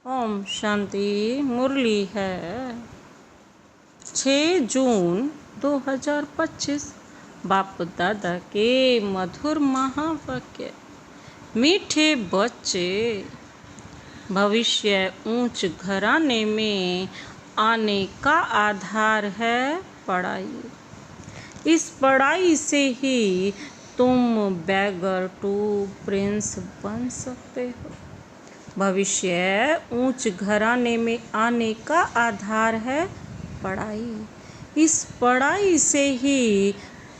ओम शांति। मुरली है 6 जून 2025। बाप दादा के मधुर महावाक्य। मीठे बच्चे, भविष्य ऊंच घराने में आने का आधार है पढ़ाई। इस पढ़ाई से ही तुम बैगर टू प्रिंस बन सकते हो। भविष्य ऊंच घराने में आने का आधार है पढ़ाई। इस पढ़ाई से ही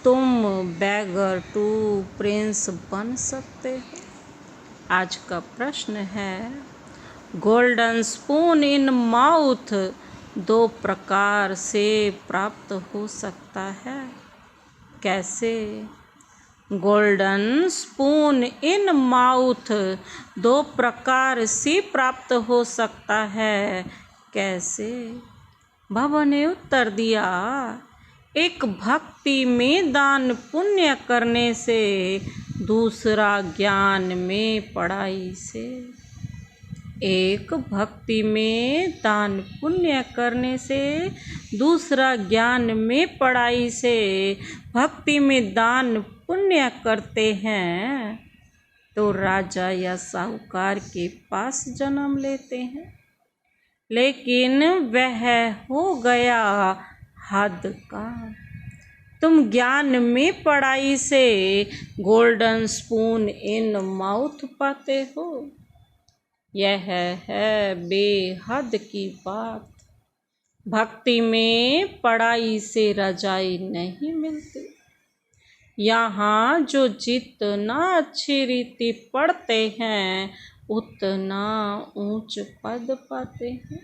तुम बैगर टू प्रिंस बन सकते हो। आज का प्रश्न है, गोल्डन स्पून इन माउथ 2 प्रकार से प्राप्त हो सकता है। कैसे? गोल्डन स्पून इन माउथ 2 प्रकार से प्राप्त हो सकता है। कैसे? भव ने उत्तर दिया, एक भक्ति में दान पुण्य करने से, दूसरा ज्ञान में पढ़ाई से। एक भक्ति में दान पुण्य करने से, दूसरा ज्ञान में पढ़ाई से। भक्ति में दान पुण्य करते हैं तो राजा या साहूकार के पास जन्म लेते हैं, लेकिन वह हो गया हद का। तुम ज्ञान में पढ़ाई से गोल्डन स्पून इन माउथ पाते हो। यह है बेहद की बात। भक्ति में पढ़ाई से रजाई नहीं मिलती। यहाँ जो जितना अच्छी रीति पढ़ते हैं उतना ऊंच पद पाते हैं।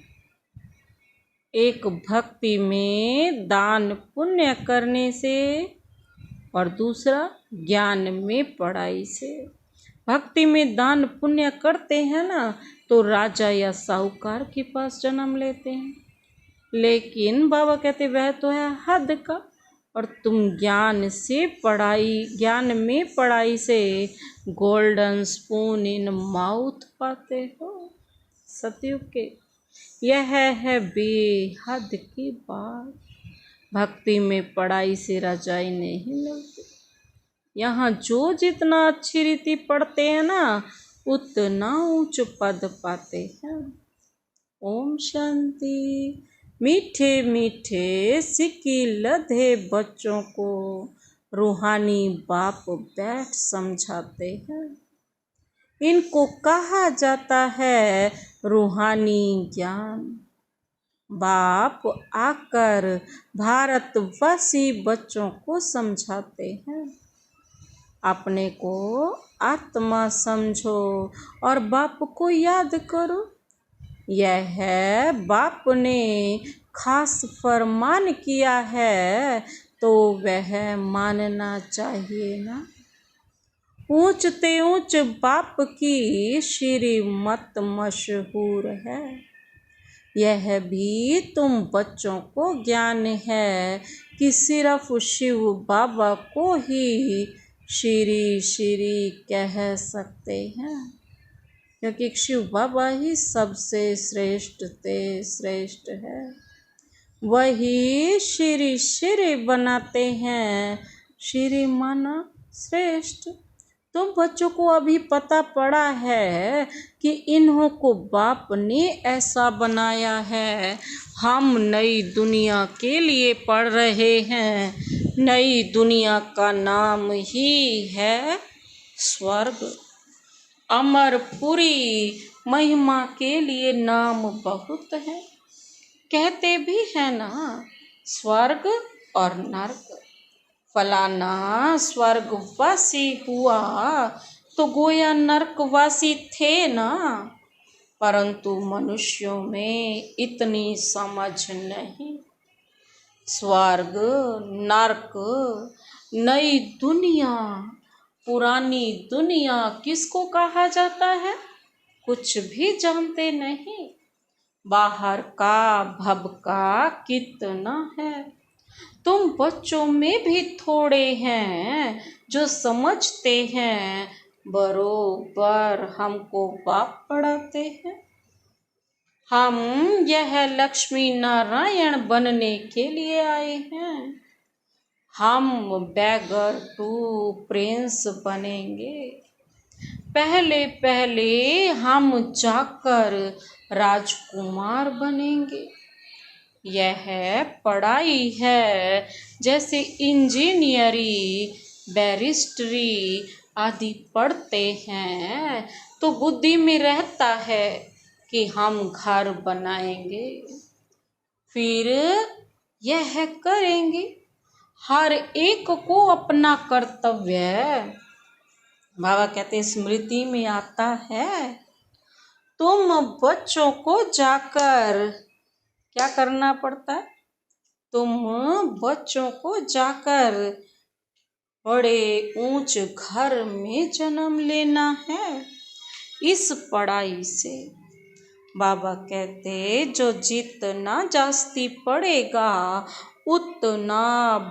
एक भक्ति में दान पुण्य करने से और दूसरा ज्ञान में पढ़ाई से। भक्ति में दान पुण्य करते हैं ना तो राजा या साहूकार के पास जन्म लेते हैं, लेकिन बाबा कहते वह तो है हद का। और तुम ज्ञान से पढ़ाई, ज्ञान में पढ़ाई से गोल्डन स्पून इन माउथ पाते हो। सतयुग के यह है बेहद की बात। भक्ति में पढ़ाई से रजाई नहीं मिलती। यहाँ जो जितना अच्छी रीति पढ़ते हैं ना उतना ऊंच पद पाते हैं। ओम शांति। मीठे मीठे सिक्की लधे बच्चों को रूहानी बाप बैठ समझाते हैं। इनको कहा जाता है रूहानी ज्ञान। बाप आकर भारतवासी बच्चों को समझाते हैं, अपने को आत्मा समझो और बाप को याद करो। यह है बाप ने खास फरमान किया है तो वह मानना चाहिए ना। ऊंचते ऊंच बाप की श्रीमत मशहूर है। यह भी तुम बच्चों को ज्ञान है कि सिर्फ शिव बाबा को ही श्री श्री कह सकते हैं, क्योंकि शिव बाबा ही सबसे श्रेष्ठ है। वही श्री श्री बनाते हैं। श्री माना श्रेष्ठ। तुम बच्चों को अभी पता पड़ा है कि इन्हों को बाप ने ऐसा बनाया है। हम नई दुनिया के लिए पढ़ रहे हैं। नई दुनिया का नाम ही है स्वर्ग। अमरपुरी महिमा के लिए नाम बहुत है। कहते भी है ना, स्वर्ग और नर्क। फलाना स्वर्गवासी हुआ तो गोया नर्कवासी थे ना। परंतु मनुष्यों में इतनी समझ नहीं। स्वर्ग, नर्क, नई दुनिया, पुरानी दुनिया किसको कहा जाता है कुछ भी जानते नहीं। बाहर का भबका कितना है। तुम बच्चों में भी थोड़े हैं जो समझते हैं। बरोबर हमको बाप पढ़ाते हैं। हम यह लक्ष्मी नारायण बनने के लिए आए हैं। हम बैगर टू प्रिंस बनेंगे। पहले पहले हम जाकर राजकुमार बनेंगे। यह पढ़ाई है, जैसे इंजीनियरिंग, बैरिस्ट्री आदि पढ़ते हैं तो बुद्धि में रहता है कि हम घर बनाएंगे, फिर यह करेंगे। हर एक को अपना कर्तव्य, बाबा कहते स्मृति में आता है। तुम बच्चों को जाकर क्या करना पड़ता है? तुम बच्चों को जाकर बड़े ऊंच घर में जन्म लेना है। इस पढ़ाई से बाबा कहते जो जितना जास्ती पढ़ेगा उतना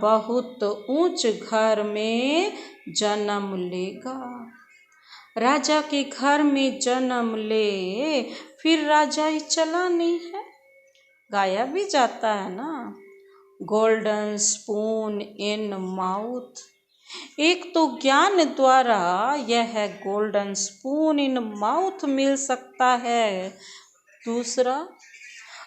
बहुत ऊंच घर में जन्म लेगा। राजा के घर में जन्म ले, फिर राजा ही चला नहीं है, गाया भी जाता है ना, गोल्डन स्पून इन माउथ। एक तो ज्ञान द्वारा यह गोल्डन स्पून इन माउथ मिल सकता है, दूसरा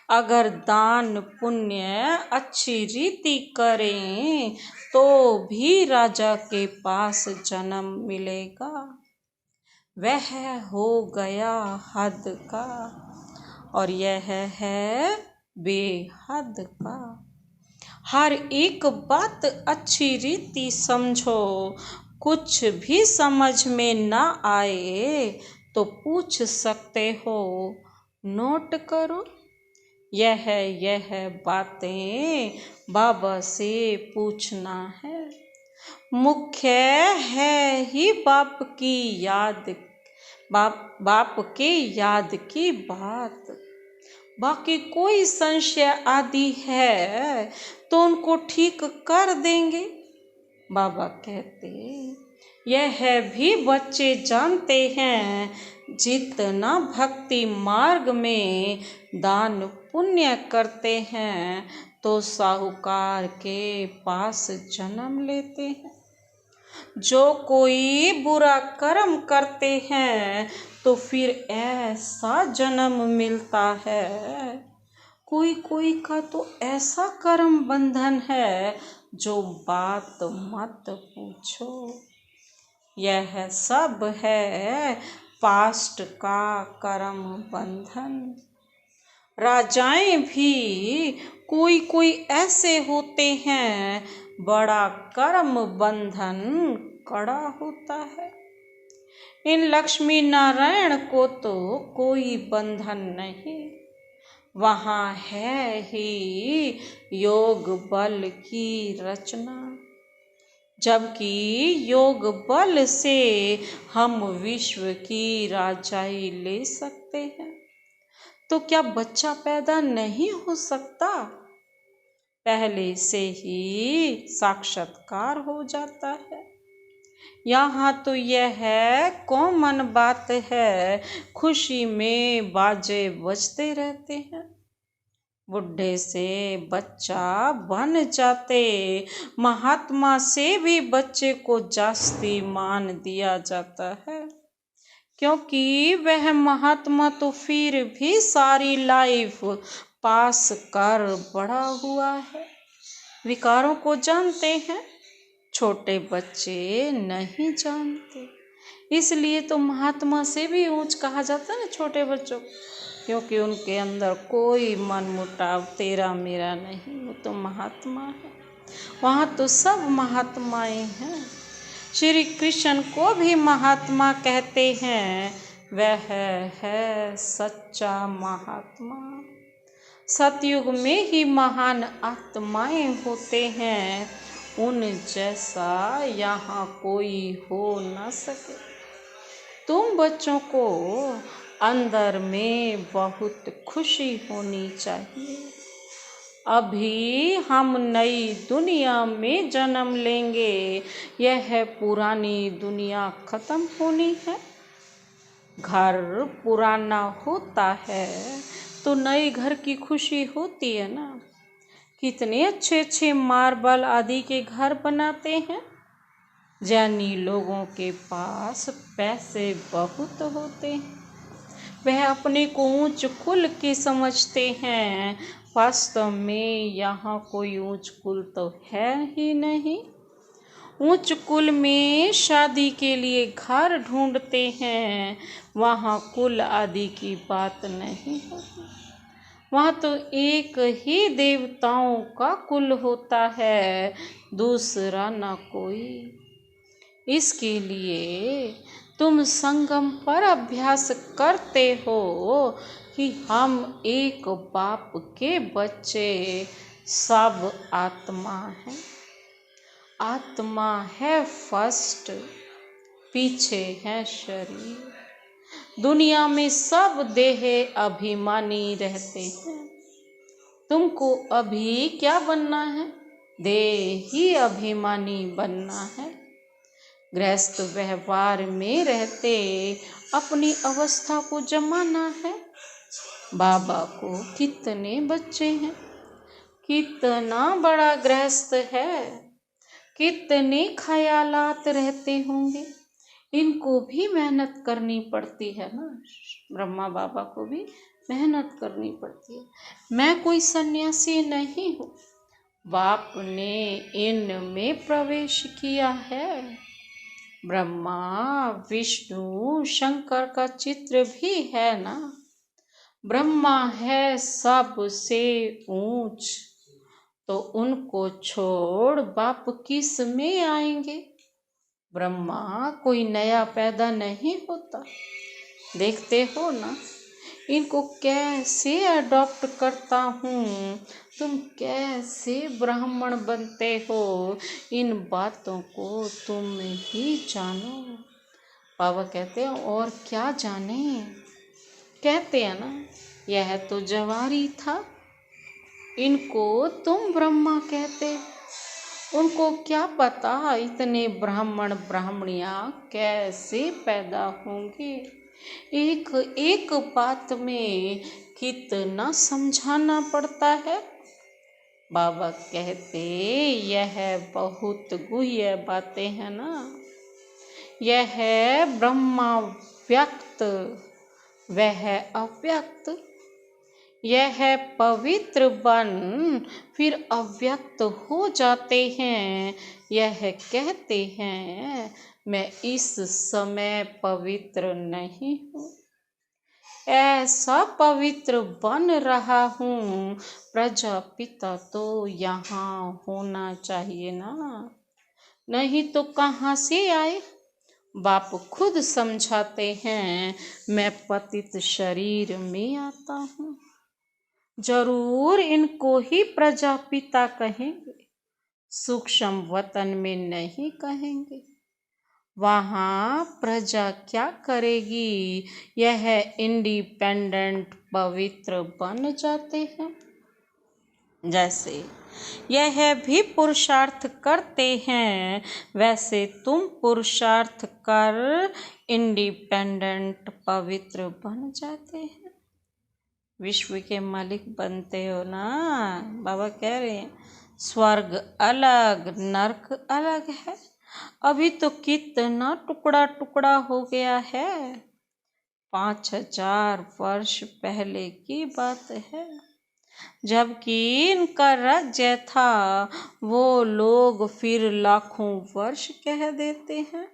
अगर दान पुण्य अच्छी रीति करें तो भी राजा के पास जन्म मिलेगा। वह हो गया हद का और यह है बेहद का। हर एक बात अच्छी रीति समझो, कुछ भी समझ में ना आए तो पूछ सकते हो, नोट करो। यह बातें बाबा से पूछना है। मुख्य है ही बाप के याद की बात। बाकी कोई संशय आदि है तो उनको ठीक कर देंगे। बाबा कहते यह भी बच्चे जानते हैं, जितना भक्ति मार्ग में दान पुण्य करते हैं तो साहूकार के पास जन्म लेते हैं। जो कोई बुरा कर्म करते हैं तो फिर ऐसा जन्म मिलता है। कोई का तो ऐसा कर्म बंधन है जो बात मत पूछो। यह सब है पास्ट का कर्म बंधन। राजाएं भी कोई ऐसे होते हैं, बड़ा कर्म बंधन कड़ा होता है। इन लक्ष्मी नारायण को तो कोई बंधन नहीं, वहाँ है ही योग बल की रचना। जबकि योग बल से हम विश्व की राजाई ले सकते हैं, तो क्या बच्चा पैदा नहीं हो सकता? पहले से ही साक्षात्कार हो जाता है। यहाँ तो यह कॉमन बात है, खुशी में बाजे बजते रहते हैं। बुढ़े से बच्चा बन जाते, महात्मा से भी बच्चे को जास्ती मान दिया जाता है, क्योंकि वह महात्मा तो फिर भी सारी लाइफ पास कर बड़ा हुआ है, विकारों को जानते हैं, छोटे बच्चे नहीं जानते। इसलिए तो महात्मा से भी ऊंच कहा जाता है ना छोटे बच्चों, क्योंकि उनके अंदर कोई मन मुटाव तेरा मेरा नहीं, वो तो महात्मा है। वहाँ तो सब महात्माएं हैं। श्री कृष्ण को भी महात्मा कहते हैं, वह है सच्चा महात्मा। सतयुग में ही महान आत्माएं होते हैं, उन जैसा यहाँ कोई हो न सके। तुम बच्चों को अंदर में बहुत खुशी होनी चाहिए। अभी हम नई दुनिया में जन्म लेंगे, यह पुरानी दुनिया खत्म होनी है। घर पुराना होता है तो नए घर की खुशी होती है ना। कितने अच्छे अच्छे मार्बल आदि के घर बनाते हैं। ज्ञानी लोगों के पास पैसे बहुत होते हैं। वह अपने को ऊंच कुल के समझते हैं। वास्तव में यहाँ कोई ऊंच कुल तो है ही नहीं। ऊंच कुल में शादी के लिए घर ढूंढते हैं। वहाँ कुल आदि की बात नहीं होती। वहाँ तो एक ही देवताओं का कुल होता है, दूसरा ना कोई। इसके लिए तुम संगम पर अभ्यास करते हो कि हम एक बाप के बच्चे, सब आत्मा है। आत्मा है फर्स्ट, पीछे है शरीर। दुनिया में सब देह अभिमानी रहते हैं। तुमको अभी क्या बनना है? देही अभिमानी बनना है। गृहस्थ व्यवहार में रहते अपनी अवस्था को जमाना है। बाबा को कितने बच्चे हैं, कितना बड़ा गृहस्थ है, कितने ख्यालात रहते होंगे। इनको भी मेहनत करनी पड़ती है ना। ब्रह्मा बाबा को भी मेहनत करनी पड़ती है। मैं कोई सन्यासी नहीं हूँ। बाप ने इनमें प्रवेश किया है। ब्रह्मा विष्णु शंकर का चित्र भी है ना। ब्रह्मा है सबसे ऊंच, तो उनको छोड़ बाप किस में आएंगे। ब्रह्मा कोई नया पैदा नहीं होता। देखते हो ना, इनको कैसे अडॉप्ट करता हूँ। तुम कैसे ब्राह्मण बनते हो, इन बातों को तुम ही जानो। बाबा कहते हैं और क्या जाने। कहते हैं ना, यह तो जवारी था, इनको तुम ब्रह्मा कहते। उनको क्या पता इतने ब्राह्मण ब्राह्मणियाँ कैसे पैदा होंगे। एक एक बात में कितना समझाना पड़ता है। बाबा कहते यह बहुत गुह्य बातें हैं ना। यह ब्रह्मा व्यक्त, वह अव्यक्त। यह पवित्र बन फिर अव्यक्त हो जाते हैं। यह कहते हैं मैं इस समय पवित्र नहीं हूँ, ऐसा पवित्र बन रहा हूँ। प्रजापिता तो यहाँ होना चाहिए ना, नहीं तो कहाँ से आए। बाप खुद समझाते हैं मैं पतित शरीर में आता हूँ। जरूर इनको ही प्रजापिता कहेंगे, सूक्ष्म वतन में नहीं कहेंगे। वहाँ प्रजा क्या करेगी। यह इंडिपेंडेंट पवित्र बन जाते हैं। जैसे यह भी पुरुषार्थ करते हैं, वैसे तुम पुरुषार्थ कर इंडिपेंडेंट पवित्र बन जाते हैं। विश्व के मालिक बनते हो ना। बाबा कह रहे हैं स्वर्ग अलग, नरक अलग है। अभी तो कितना टुकड़ा टुकड़ा हो गया है। 5000 वर्ष पहले की बात है, जबकि इनका राज्य था। वो लोग फिर लाखों वर्ष कह देते हैं।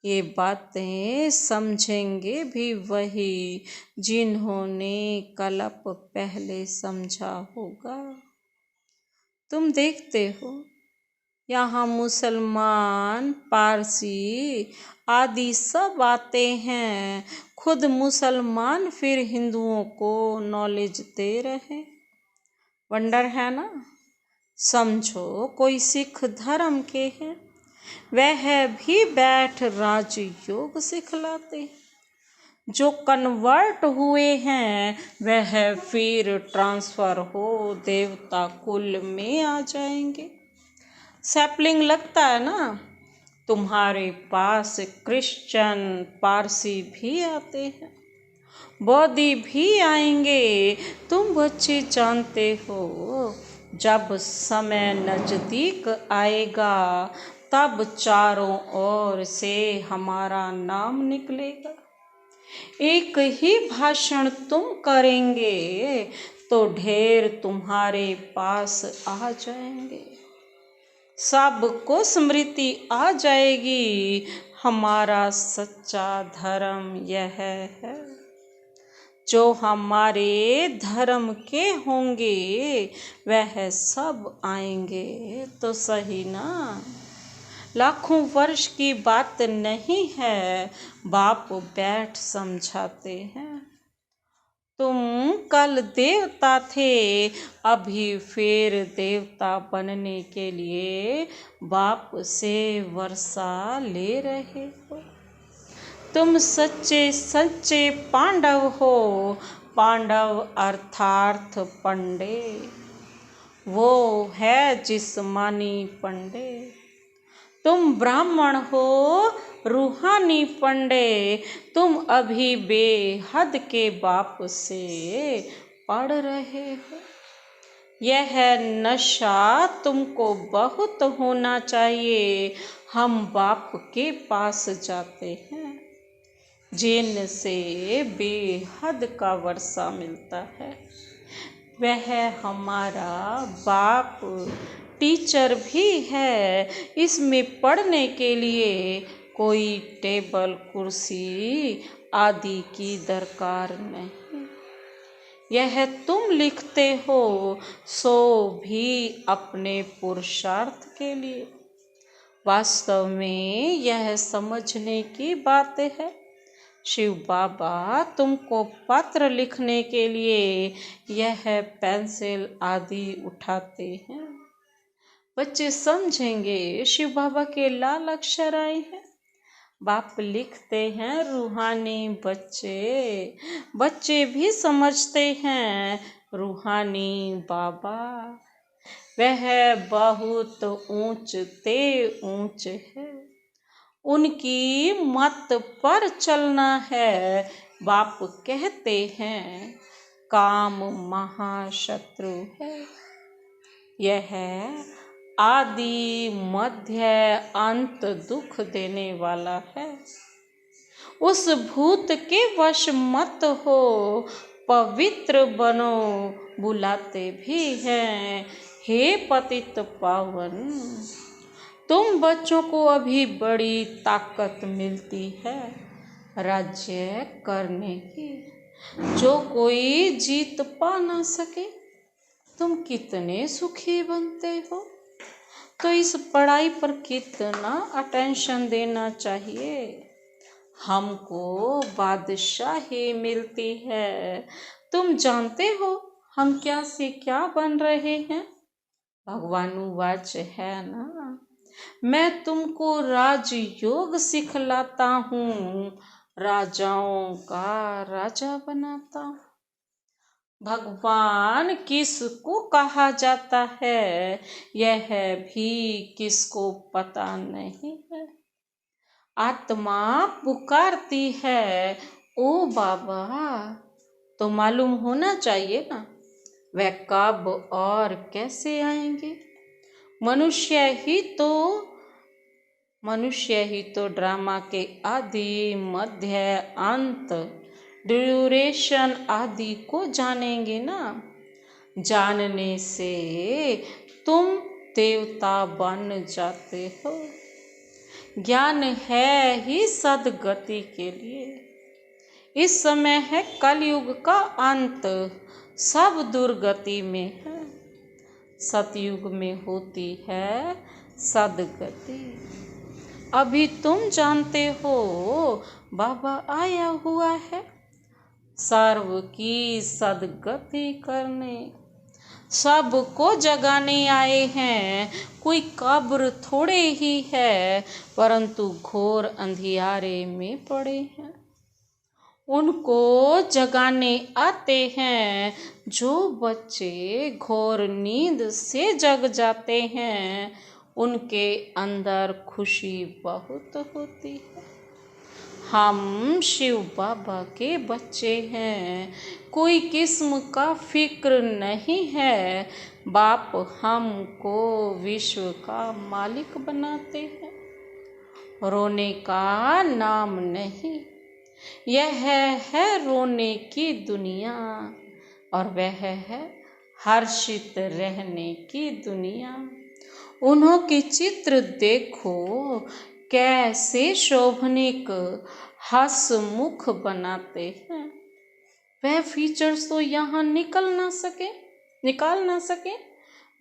ये बातें समझेंगे भी वही जिन्होंने कल्प पहले समझा होगा। तुम देखते हो यहाँ मुसलमान, पारसी आदि सब आते हैं। खुद मुसलमान फिर हिंदुओं को नॉलेज दे रहे। वंडर है ना। समझो कोई सिख धर्म के हैं, वह भी बैठ राजयोग सिखलाते। जो कन्वर्ट हुए हैं वह फिर ट्रांसफर हो देवता कुल में आ जाएंगे। सैपलिंग लगता है ना। तुम्हारे पास क्रिश्चियन पारसी भी आते हैं। बौद्धि भी आएंगे। तुम बच्चे जानते हो, जब समय नजदीक आएगा तब चारों ओर से हमारा नाम निकलेगा। एक ही भाषण तुम करेंगे तो ढेर तुम्हारे पास आ जाएंगे। सबको स्मृति आ जाएगी, हमारा सच्चा धर्म यह है। जो हमारे धर्म के होंगे वह सब आएंगे तो सही ना। लाखों वर्ष की बात नहीं है, बाप बैठ समझाते हैं। तुम कल देवता थे, अभी फिर देवता बनने के लिए बाप से वर्षा ले रहे हो। तुम सच्चे सच्चे पांडव हो, पांडव अर्थात पंडे, वो है जिस्मानी पंडे। तुम ब्राह्मण हो, रूहानी पंडे, तुम अभी बेहद के बाप से पढ़ रहे हो। यह नशा तुमको बहुत होना चाहिए। हम बाप के पास जाते हैं, जिनसे बेहद का वर्षा मिलता है। वह हमारा बाप टीचर भी है। इसमें पढ़ने के लिए कोई टेबल कुर्सी आदि की दरकार नहीं। यह तुम लिखते हो सो भी अपने पुरुषार्थ के लिए। वास्तव में यह समझने की बात है, शिव बाबा तुमको पत्र लिखने के लिए यह पेंसिल आदि उठाते हैं। बच्चे समझेंगे शिव बाबा के लाल अक्षर आए हैं। बाप लिखते हैं रूहानी बच्चे भी समझते हैं रूहानी बाबा। वह बहुत ऊंचते ऊंच है, उनकी मत पर चलना है। बाप कहते हैं काम महाशत्रु है। यह आदि मध्य अंत दुख देने वाला है। उस भूत के वश मत हो, पवित्र बनो। बुलाते भी हैं हे पतित पावन। तुम बच्चों को अभी बड़ी ताकत मिलती है राज्य करने की, जो कोई जीत पा ना सके। तुम कितने सुखी बनते हो, तो इस पढ़ाई पर कितना अटेंशन देना चाहिए। हमको बादशाही मिलती है। तुम जानते हो हम क्या से क्या बन रहे हैं। भगवानुवाच है ना, मैं तुमको राजयोग सिखलाता हूँ, राजाओं का राजा बनाता हूँ। भगवान किसको कहा जाता है यह भी किसको पता नहीं है। आत्मा पुकारती है ओ बाबा, तो मालूम होना चाहिए ना वह कब और कैसे आएंगे। मनुष्य ही तो ड्रामा के आदि मध्य अंत ड्यूरेशन आदि को जानेंगे ना। जानने से तुम देवता बन जाते हो। ज्ञान है ही सदगति के लिए। इस समय है कलयुग का अंत, सब दुर्गति में है। सतयुग में होती है सदगति। अभी तुम जानते हो बाबा आया हुआ है सर्व की सदगति करने। सबको जगाने आए हैं। कोई कब्र थोड़े ही है, परंतु घोर अंधियारे में पड़े हैं। उनको जगाने आते हैं। जो बच्चे घोर नींद से जग जाते हैं, उनके अंदर खुशी बहुत होती है। हम शिव बाबा के बच्चे हैं, कोई किस्म का फिक्र नहीं है। बाप हमको विश्व का मालिक बनाते हैं। रोने का नाम नहीं, यह है रोने की दुनिया, और वह है हर्षित रहने की दुनिया। उन्हों के चित्र देखो, कैसे शोभनिक हंसमुख बनाते हैं। वह फीचर्स तो यहाँ निकाल ना सके।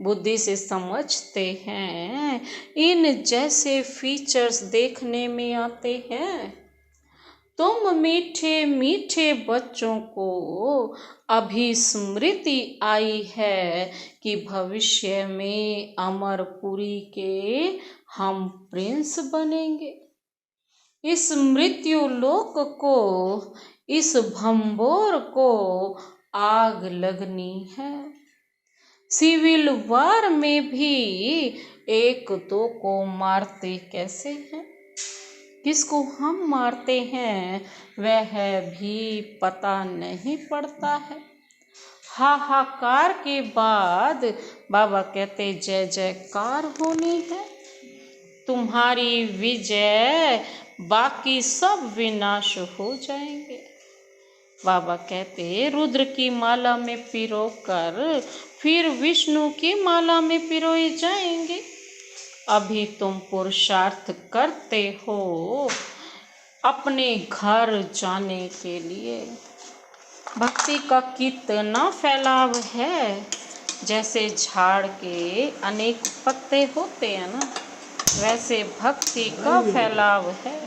बुद्धि से समझते हैं, इन जैसे फीचर्स देखने में आते हैं। तुम मीठे मीठे बच्चों को अभी स्मृति आई है कि भविष्य में अमरपुरी के हम प्रिंस बनेंगे। इस मृत्यु लोक को, इस भंबोर को आग लगनी है। सिविल वार में भी एक दो को मारते कैसे हैं, किसको हम मारते हैं वह भी पता नहीं पड़ता है। हाहाकार के बाद बाबा कहते जय जयकार होनी है। तुम्हारी विजय, बाकी सब विनाश हो जाएंगे। बाबा कहते रुद्र की माला में पिरो कर फिर विष्णु की माला में पिरोए जाएंगे। अभी तुम पुरुषार्थ करते हो अपने घर जाने के लिए। भक्ति का कितना फैलाव है, जैसे झाड़ के अनेक पत्ते होते हैं ना, वैसे भक्ति का फैलाव है।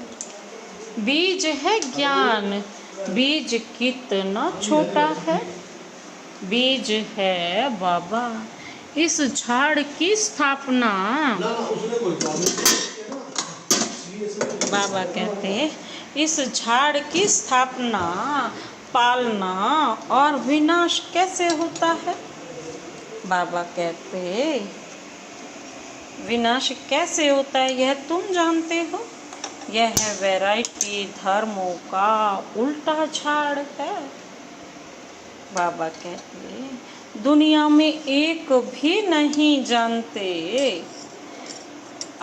बीज है ज्ञान, बीज कितना छोटा है। बीज है बाबा, इस झाड़ की स्थापना बाबा कहते इस झाड़ की स्थापना, पालना और विनाश कैसे होता है। बाबा कहते विनाश कैसे होता है यह तुम जानते हो। यह वैरायटी धर्मों का उल्टा झाड़ है। बाबा कहते दुनिया में एक भी नहीं जानते।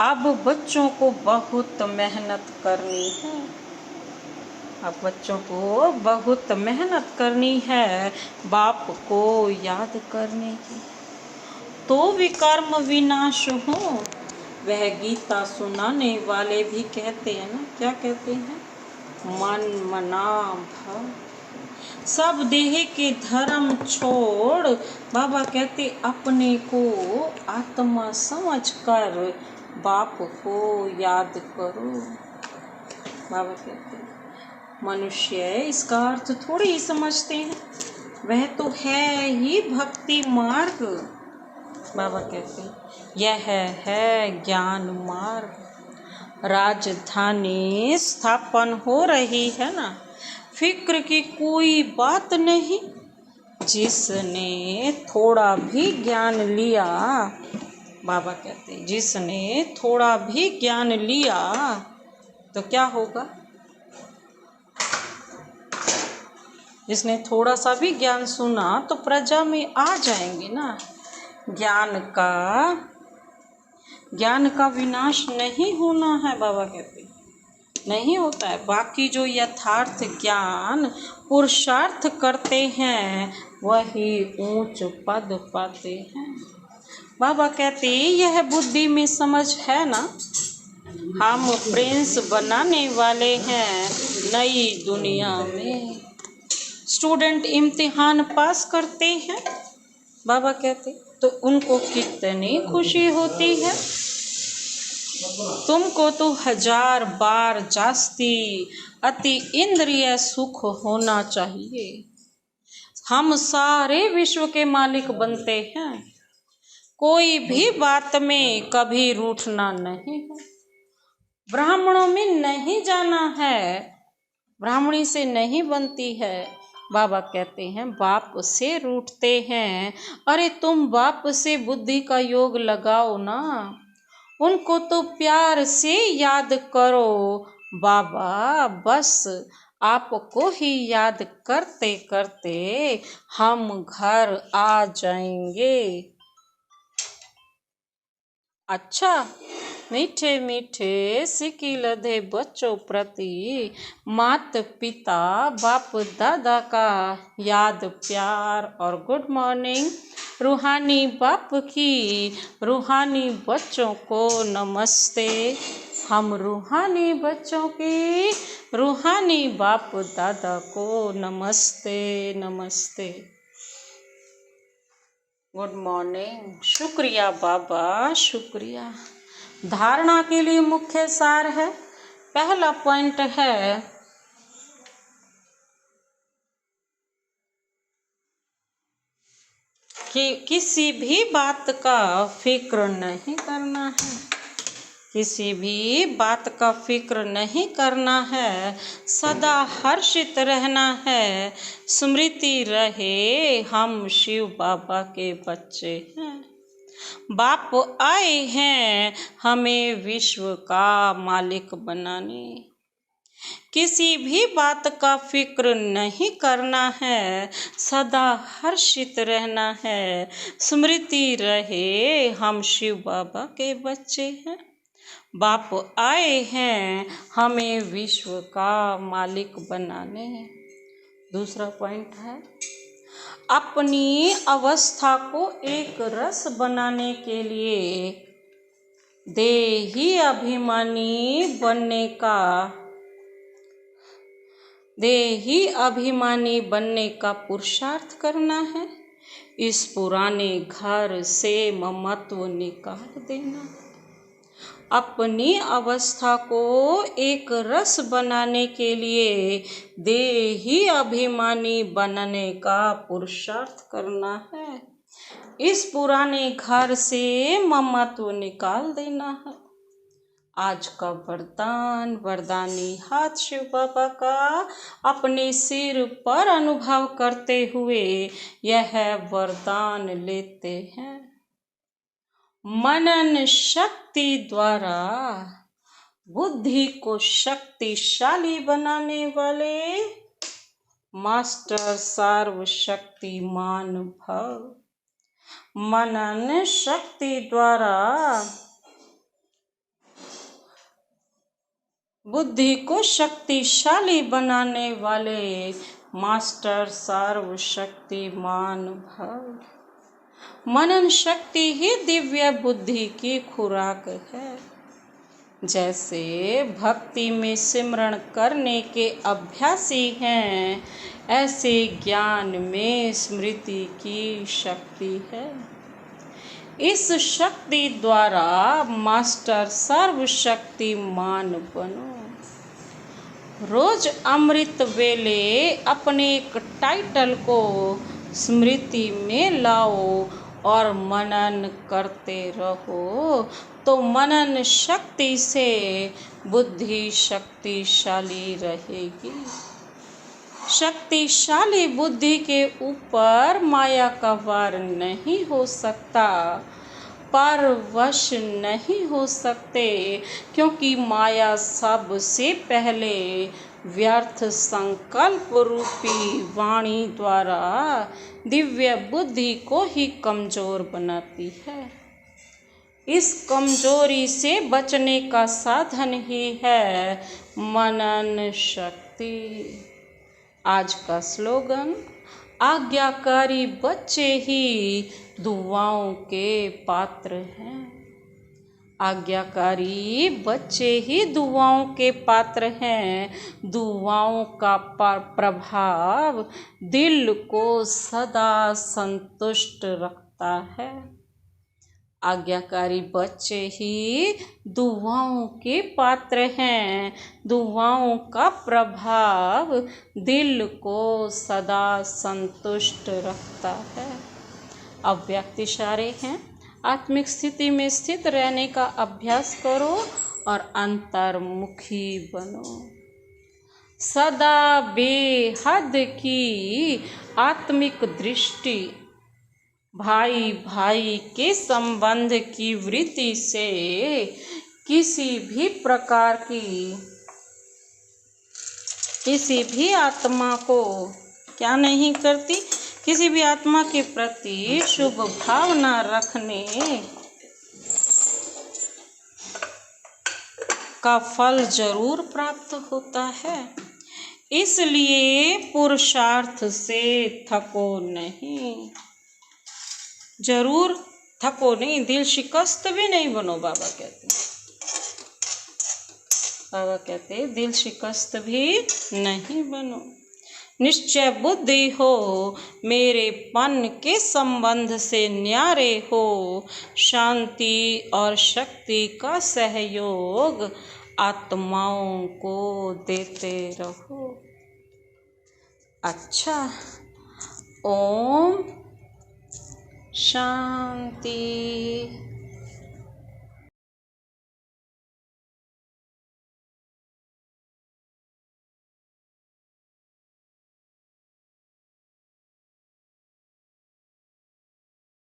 अब बच्चों को बहुत मेहनत करनी है। अब बच्चों को बहुत मेहनत करनी है, बाप को याद करने की, तो विकर्म विनाश हो। वह गीता सुनाने वाले भी कहते हैं ना, क्या कहते हैं, मन मना भव। सब देह के धर्म छोड़, बाबा कहते अपने को आत्मा समझकर बाप को याद करो। बाबा कहते मनुष्य इसका अर्थ थोड़ी ही समझते हैं, वह तो है ही भक्ति मार्ग। बाबा कहते यह है ज्ञान मार्ग। राजधानी स्थापन हो रही है ना, फिक्र की कोई बात नहीं। जिसने थोड़ा भी ज्ञान लिया, बाबा कहते जिसने थोड़ा भी ज्ञान लिया तो क्या होगा। जिसने थोड़ा सा भी ज्ञान सुना तो प्रजा में आ जाएंगे ना। ज्ञान का विनाश नहीं होना है, बाबा कहते नहीं होता है। बाकी जो यथार्थ ज्ञान पुरुषार्थ करते हैं वही ऊंच पद पाते हैं। बाबा कहते यह बुद्धि में समझ है ना, हम प्रिंस बनाने वाले हैं नई दुनिया में। स्टूडेंट इम्तिहान पास करते हैं, बाबा कहते तो उनको कितनी खुशी होती है। तुमको तो 1000 बार जास्ती अति इंद्रिय सुख होना चाहिए। हम सारे विश्व के मालिक बनते हैं, कोई भी बात में कभी रूठना नहीं है। ब्राह्मणों में नहीं जाना है, ब्राह्मणी से नहीं बनती है। बाबा कहते हैं बाप से रूठते हैं। अरे तुम बाप से बुद्धि का योग लगाओ ना, उनको तो प्यार से याद करो बाबा बस आपको ही याद करते करते हम घर आ जाएंगे। अच्छा, मीठे मीठे सिक्की लदे बच्चों प्रति माता पिता बाप दादा का याद प्यार और गुड मॉर्निंग। रूहानी बाप की रूहानी बच्चों को नमस्ते। हम रूहानी बच्चों की रूहानी बाप दादा को नमस्ते नमस्ते। Good morning. शुक्रिया बाबा, शुक्रिया। धारणा के लिए मुख्य सार है। पहला पॉइंट है कि किसी भी बात का फिक्र नहीं करना है। किसी भी बात का फिक्र नहीं करना है, सदा हर्षित रहना है। स्मृति रहे हम शिव बाबा के बच्चे हैं। बाप आए हैं हमें विश्व का मालिक बनाने। किसी भी बात का फिक्र नहीं करना है, सदा हर्षित रहना है। स्मृति रहे हम शिव बाबा के बच्चे हैं। बाप आए हैं हमें विश्व का मालिक बनाने। दूसरा पॉइंट है, अपनी अवस्था को एक रस बनाने के लिए देही अभिमानी बनने का पुरुषार्थ करना है। इस पुराने घर से ममत्व निकाल देना है। अपनी अवस्था को एक रस बनाने के लिए देही अभिमानी बनने का पुरुषार्थ करना है। इस पुराने घर से ममत्व निकाल देना है। आज का वरदान, वरदानी हाथ शिव बाबा का अपने सिर पर अनुभव करते हुए यह वरदान लेते हैं। मनन शक्ति द्वारा बुद्धि को शक्तिशाली बनाने वाले मास्टर सर्वशक्तिमान भव। मनन शक्ति द्वारा बुद्धि को शक्तिशाली बनाने वाले मास्टर सर्वशक्तिमान भव। मनन शक्ति ही दिव्य बुद्धि की खुराक है। जैसे भक्ति में सिमरण करने के अभ्यासी हैं, ऐसे ज्ञान में स्मृति की शक्ति है। इस शक्ति द्वारा मास्टर सर्वशक्तिमान बनो। रोज अमृत वेले अपने एक टाइटल को स्मृति में लाओ और मनन करते रहो, तो मनन शक्ति से बुद्धि शक्तिशाली रहेगी। शक्तिशाली बुद्धि के ऊपर माया का वार नहीं हो सकता, पर वश नहीं हो सकते, क्योंकि माया सबसे पहले व्यर्थ संकल्प रूपी वाणी द्वारा दिव्य बुद्धि को ही कमजोर बनाती है। इस कमजोरी से बचने का साधन ही है मनन शक्ति। आज का स्लोगन, आज्ञाकारी बच्चे ही दुआओं के पात्र हैं। आज्ञाकारी बच्चे ही दुआओं के पात्र हैं। दुआओं का प्रभाव दिल को सदा संतुष्ट रखता है। आज्ञाकारी बच्चे ही दुआओं के पात्र हैं। दुआओं का प्रभाव दिल को सदा संतुष्ट रखता है। अव्यक्त इशारे हैं। आत्मिक स्थिति में स्थित रहने का अभ्यास करो और अंतर्मुखी बनो। सदा बेहद की आत्मिक दृष्टि, भाई भाई के संबंध की वृत्ति से किसी भी प्रकार की किसी भी आत्मा को क्या नहीं करती, किसी भी आत्मा के प्रति शुभ भावना रखने का फल जरूर प्राप्त होता है। इसलिए पुरुषार्थ से थको नहीं, जरूर थको नहीं, दिल शिकस्त भी नहीं बनो। बाबा कहते दिल शिकस्त भी नहीं बनो। निश्चय बुद्धि हो, मेरे पन के संबंध से न्यारे हो, शांति और शक्ति का सहयोग आत्माओं को देते रहो। अच्छा, ओम शांति।